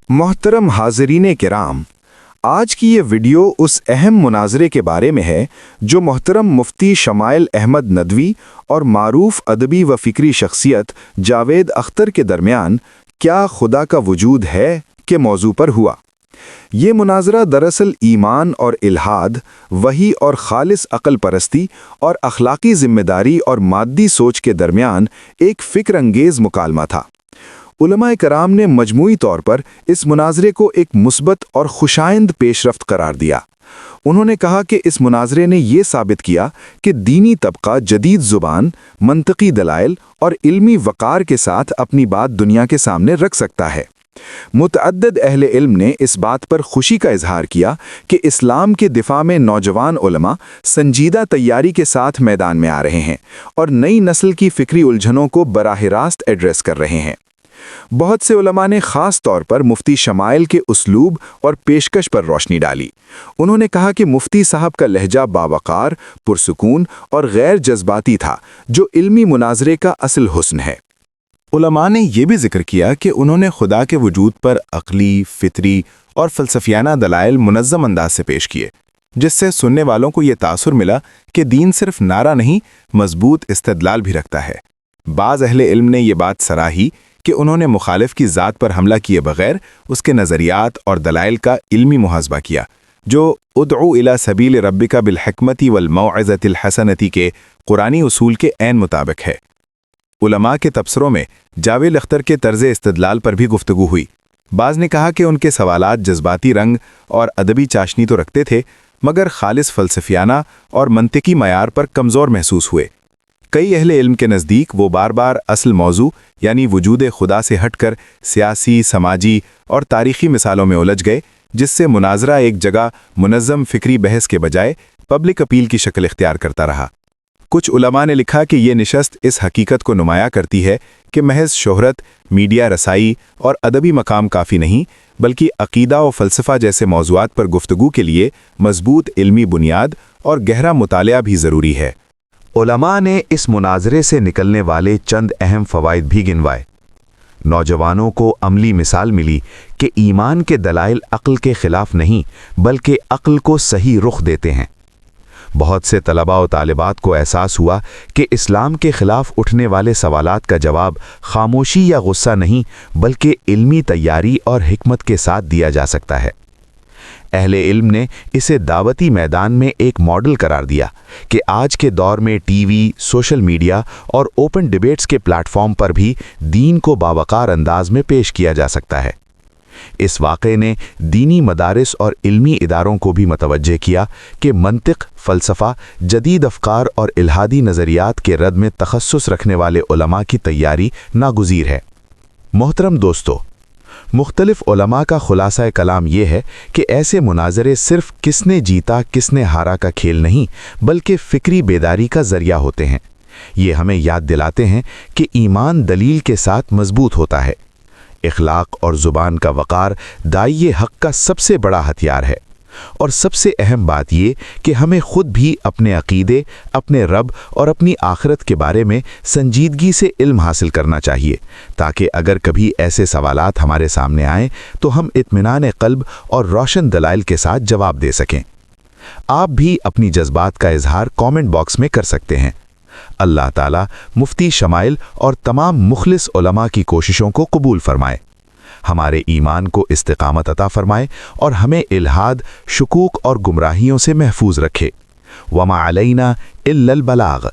मोहतरम हाज़रीन किराम, आज की ये वीडियो उस अहम मुनाजरे के बारे में है जो मोहतरम मुफ्ती शमाइल अहमद नदवी और मारूफ अदबी व फ़िक्री शख्सियत जावेद अख्तर के दरमियान क्या खुदा का वजूद है के मौजू पर हुआ। ये मुनाजरा दरअसल ईमान और इल्हाद, वही और खालिस अक़ल परस्ती और अखलाकी ज़िम्मेदारी और मादी सोच के दरमियान एक फ़िक्र अंगेज़ मुकालमा था। उलमाए कराम ने मजमूई तौर पर इस मुनाजरे को एक मुस्बत और खुशाइंद पेशरफ्त करार दिया। उन्होंने कहा कि इस मुनाजरे ने ये साबित किया कि दीनी तबका जदीद ज़ुबान, मंतकी दलाइल और इल्मी वक़ार के साथ अपनी बात दुनिया के सामने रख सकता है। मुतअद्दिद अहले इल्म ने इस बात पर खुशी का इजहार किया कि इस्लाम के दिफा में नौजवान उलमा संजीदा तैयारी के साथ मैदान में आ रहे हैं और नई नस्ल की फ़िक्री उलझनों को बराह रास्त एड्रेस कर रहे हैं। बहुत से उलमा ने ख़ास तौर पर मुफ्ती शमाइल के उसलूब और पेशकश पर रोशनी डाली। उन्होंने कहा कि मुफ्ती साहब का लहजा बावकार, पुरसुकून और गैर जज्बाती था, जो इल्मी मुनाजरे का असल हुस्न है। उलमा ने यह भी जिक्र किया कि उन्होंने खुदा के वजूद पर अक़ली, फ़ितरी और फ़लसफ़ियाना दलाइल मुनज़्ज़म अंदाज से पेश किए, जिससे सुनने वालों को यह तासुर मिला कि दीन सिर्फ नारा नहीं, मजबूत इस्तदलाल भी रखता है। बाज़ अहले इल्म ने यह बात सराही कि उन्होंने मुखालिफ की ज़ात पर हमला किए बगैर उसके नज़रियात और दलाइल का इल्मी मुहाज़बा किया, जो उदउ इला सबील रब्बिका बिल हिकमति वल मौइज़तिल हसनति के कुरानी उसूल के ऐन मुताबिक है। उलमा के तबसरों में जावेद अख्तर के तर्ज़ इस्तदलाल पर भी गुफ्तगू हुई। बाज़ ने कहा कि उनके सवालात जज्बाती रंग और अदबी चाशनी तो रखते थे, मगर खालिस फ़लसफ़ियाना और मंतिकी मयार पर कमज़ोर महसूस हुए। कई अहले इल्म के नज़दीक वो बार बार असल मौजू यानी वजूद खुदा से हटकर सियासी, समाजी और तारीख़ी मिसालों में उलझ गए, जिससे मुनाजरा एक जगह मुनज़्ज़म फ़िक्री बहस के बजाय पब्लिक अपील की शक्ल इख्तियार करता रहा। कुछ उलमा ने लिखा कि ये निशस्त इस हकीकत को नुमाया करती है कि महज शोहरत, मीडिया रसाई और अदबी मकाम काफ़ी नहीं, बल्कि अक़ीदा और फ़लसफ़ा जैसे मौज़ूआत पर गुफ्तगू के लिए मज़बूत इल्मी बुनियाद और गहरा मुतालिया भी ज़रूरी है। उलमा ने इस मुनाजरे से निकलने वाले चंद अहम फ़वाइद भी गिनवाए। नौजवानों को अमली मिसाल मिली कि ईमान के दलाइल अक्ल के ख़िलाफ़ नहीं, बल्कि अक्ल को सही रुख देते हैं। बहुत से तलबा और तालिबात को एहसास हुआ कि इस्लाम के ख़िलाफ़ उठने वाले सवालात का जवाब खामोशी या गुस्सा नहीं, बल्कि इल्मी तैयारी और हिकमत के साथ दिया जा सकता है। अहले इल्म ने इसे दावती मैदान में एक मॉडल करार दिया कि आज के दौर में टीवी, सोशल मीडिया और ओपन डिबेट्स के प्लेटफॉर्म पर भी दीन को बावकार अंदाज में पेश किया जा सकता है। इस वाक़े ने दीनी मदारिस और इल्मी इदारों को भी मतवज्जे किया कि मंतिक, फ़लसफ़ा, जदीद अफ़कार और इल्हादी नज़रियात के रद्द में तखस्सुस रखने वाले उलमा की तैयारी नागुज़ीर है। मोहतरम दोस्तों, मुख्तलिफ उलमा का खुलासा कलाम यह है कि ऐसे मुनाजरे सिर्फ किसने जीता किसने हारा का खेल नहीं, बल्कि फ़िक्री बेदारी का ज़रिया होते हैं। ये हमें याद दिलाते हैं कि ईमान दलील के साथ मजबूत होता है। इखलाक और ज़ुबान का वक़ार दाइये हक़ का सबसे बड़ा हथियार है। और सबसे अहम बात ये कि हमें खुद भी अपने अक़ीदे, अपने रब और अपनी आखिरत के बारे में संजीदगी से इल्म हासिल करना चाहिए, ताकि अगर कभी ऐसे सवालात हमारे सामने आएँ तो हम इत्मीनान क़ल्ब और रोशन दलाइल के साथ जवाब दे सकें। आप भी अपनी जज्बात का इजहार कमेंट बॉक्स में कर सकते हैं। अल्लाह ताला मुफ्ती शमाइल और तमाम मुखलिस उलमा की कोशिशों को कबूल फरमाए, हमारे ईमान को इस्तिकामत अता फरमाए और हमें इल्हाद, शुकूक और गुमराहियों से महफूज रखे। वमा अलैना इल्लल बलाग।